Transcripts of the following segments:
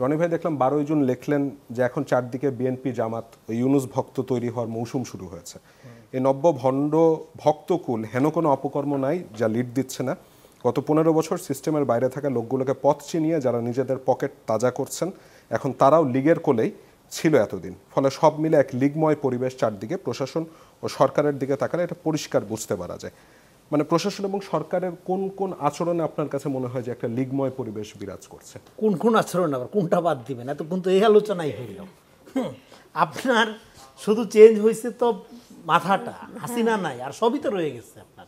রনি ভাই দেখলাম 12ই জুন লিখলেন যে এখন চারদিকে বিএনপি জামাত ইউনুস ভক্ত তৈরি হওয়ার মৌসুম শুরু হয়েছে। এই নব্য ভণ্ড ভক্তকুল হেন কোনো অপকর্ম নাই যা লিড দিচ্ছে না। গত 15 বছর সিস্টেমের বাইরে থাকা লোকগুলোকে পথ চিনিয়ে যারা নিজেদের পকেট তাজা করছেন, এখন তারাও লীগের কোলেই ছিল এতদিন। ফলে সব মিলে এক লীগময় পরিবেশ চারদিকে। প্রশাসন ও সরকারের দিকে তাকালে এটা পরিষ্কার বুঝতে পারা যায়। মানে প্রশাসন এবং সরকারের কোন কোন আচরণে আপনার কাছে মনে হয় যে একটা লীগময় পরিবেশ বিরাজ করছে? কোন কোন আচরণ, আবার কোনটা বাদ দিবেন? এতক্ষণ তো এই আলোচনাই হইল। আপনার শুধু চেঞ্জ হয়েছে তো মাথাটা, হাসিনা নাই, আর সবই তো রয়ে গেছে আপনার।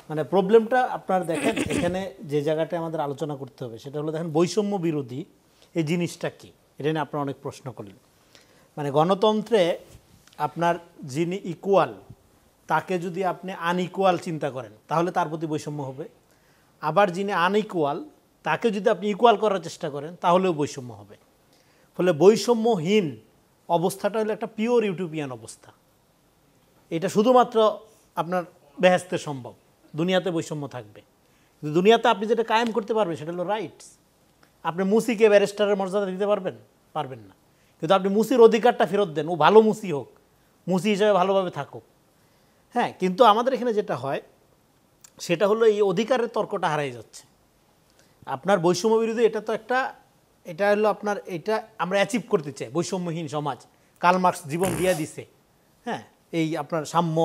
মানে প্রবলেমটা আপনার দেখেন, এখানে যে জায়গাটা আমাদের আলোচনা করতে হবে সেটা হলো, দেখেন বৈষম্য বিরোধী এই জিনিসটা কি, এটা নিয়ে আপনারা অনেক প্রশ্ন করলেন। মানে গণতন্ত্রে আপনার যিনি ইকুয়াল তাকে যদি আপনি আনইকুয়াল চিন্তা করেন তাহলে তার প্রতি বৈষম্য হবে। আবার যিনি আনইকুয়াল তাকে যদি আপনি ইকুয়াল করার চেষ্টা করেন তাহলেও বৈষম্য হবে। ফলে বৈষম্যহীন অবস্থাটা হলো একটা পিওর ইউটোপিয়ান অবস্থা। এটা শুধুমাত্র আপনার বেহেশতে সম্ভব, দুনিয়াতে বৈষম্য থাকবে। কিন্তু দুনিয়াতে আপনি যেটা কায়েম করতে পারবেন সেটা হলো রাইটস। আপনি মুসিকে ব্যারিস্টারের মর্যাদা দিতে পারবেন? পারবেন না। কিন্তু আপনি মুসির অধিকারটা ফেরত দেন, ও ভালো মুসি হোক, মুসি হিসাবে ভালোভাবে থাকুক। হ্যাঁ, কিন্তু আমাদের এখানে যেটা হয় সেটা হলো এই অধিকারের তর্কটা হারাই যাচ্ছে। আপনার বৈষম্য বিরোধী এটা তো একটা, এটা হলো আপনার, এটা আমরা অ্যাচিভ করতে চাই বৈষম্যহীন সমাজ। কার্ল মার্কস জীবন দিয়ে দিছে, হ্যাঁ, এই আপনার সাম্য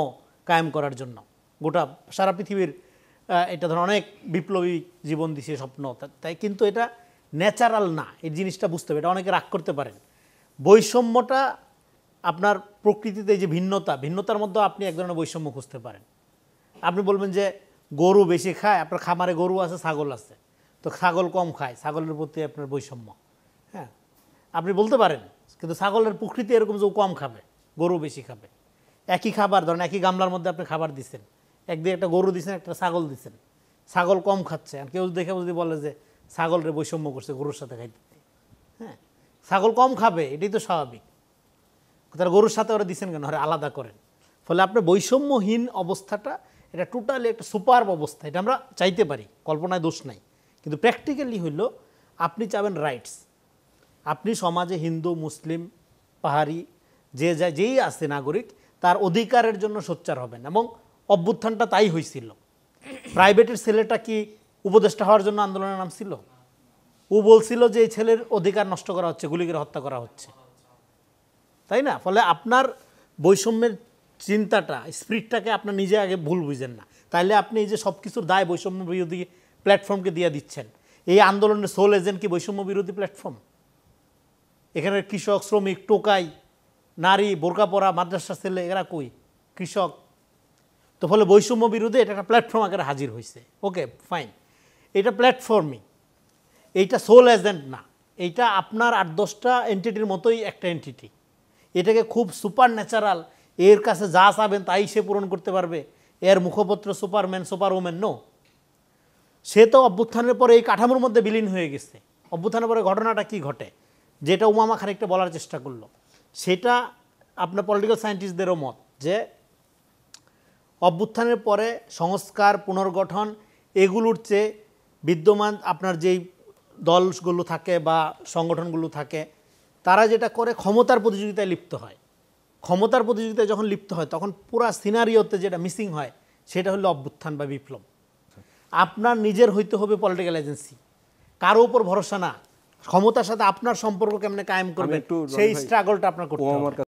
কায়েম করার জন্য। গোটা সারা পৃথিবীর এটা ধর অনেক বিপ্লবী জীবন দিছে স্বপ্ন, তাই। কিন্তু এটা ন্যাচারাল না, এই জিনিসটা বুঝতে হবে। এটা অনেকে রাগ করতে পারেন। বৈষম্যটা আপনার প্রকৃতিতে এই যে ভিন্নতার মধ্যে আপনি এক ধরনের বৈষম্য খুঁজতে পারেন। আপনি বলবেন যে গরু বেশি খায়, আপনার খামারে গরু আছে, ছাগল আছে, তো ছাগল কম খায়, ছাগলের প্রতি আপনার বৈষম্য। হ্যাঁ, আপনি বলতে পারেন, কিন্তু ছাগলের প্রকৃতি এরকম যে কম খাবে, গরু বেশি খাবে। একই খাবার ধরেন, একই গামলার মধ্যে আপনি খাবার দিচ্ছেন, একদিকে একটা গরু দিচ্ছেন, একটা ছাগল দিচ্ছেন, ছাগল কম খাচ্ছে, আর কেউ দেখে যদি বলে যে ছাগলের বৈষম্য করছে গরুর সাথে খাইতে, হ্যাঁ, ছাগল কম খাবে, এটাই তো স্বাভাবিক। তারা গরুর সাথে ওরা দিচ্ছেন কেন? আলাদা করেন। ফলে আপনার বৈষম্যহীন অবস্থাটা এটা টোটালি একটা সুপার অবস্থা। এটা আমরা চাইতে পারি, কল্পনায় দোষ নাই। কিন্তু প্র্যাকটিক্যালি হইলো আপনি চাবেন রাইটস। আপনি সমাজে হিন্দু, মুসলিম, পাহাড়ি যেই আছে নাগরিক, তার অধিকারের জন্য সোচ্চার হবেন। এবং অভ্যুত্থানটা তাই হয়েছিল। প্রাইভেটের ছেলেটা কি উপদেষ্টা হওয়ার জন্য আন্দোলনের নাম ছিল? ও বলছিল যে এই ছেলের অধিকার নষ্ট করা হচ্ছে, গুলি করে হত্যা করা হচ্ছে, তাই না? ফলে আপনার বৈষম্যের চিন্তাটা, স্পিরিটটাকে আপনার নিজে আগে ভুল বুঝেন না। তাইলে আপনি এই যে সব কিছুর দায় বৈষম্য বিরোধী প্ল্যাটফর্মকে দিয়ে দিচ্ছেন। এই আন্দোলনের সোল এজেন্ট কি বৈষম্য বিরোধী প্ল্যাটফর্ম? এখানের কৃষক, শ্রমিক, টোকাই, নারী, বোরকা পরা, মাদ্রাসা ছেলে, এরা কই? কৃষক। তো ফলে বৈষম্য বিরোধী এটা একটা প্ল্যাটফর্ম আকারে হাজির হয়েছে। ওকে, ফাইন, এটা প্ল্যাটফর্মই, এইটা সোল এজেন্ট না। এইটা আপনার 8-10টা এন্টিটির মতোই একটা এন্টিটি। এটাকে খুব সুপার ন্যাচারাল, এর কাছে যা চাবেন তাই সে পূরণ করতে পারবে, এর মুখপত্র সুপারম্যান, সুপারওম্যান। নো, সে তো অভ্যুত্থানের পরে এই কাঠামোর মধ্যে বিলীন হয়ে গেছে। অভ্যুত্থানের পরে ঘটনাটা কি ঘটে, যেটা উমামা খানিকটা বলার চেষ্টা করলো, সেটা আপনার পলিটিক্যাল সায়েন্টিস্টদেরও মত যে অভ্যুত্থানের পরে সংস্কার, পুনর্গঠন এগুলোর চেয়ে বিদ্যমান আপনার যেই দলগুলো থাকে বা সংগঠনগুলো থাকে, তারা যেটা করে ক্ষমতার প্রতিযোগিতায় লিপ্ত হয়। ক্ষমতার প্রতিযোগিতায় যখন লিপ্ত হয় তখন পুরা সিনারিওতে যেটা মিসিং হয় সেটা হলো অভ্যুত্থান বা বিপ্লব। আপনার নিজের হইতে হবে পলিটিক্যাল এজেন্সি, কারো উপর ভরসা না। ক্ষমতার সাথে আপনার সম্পর্ক কেমনে কায়েম করবেন সেই স্ট্রাগলটা আপনার করতে হবে।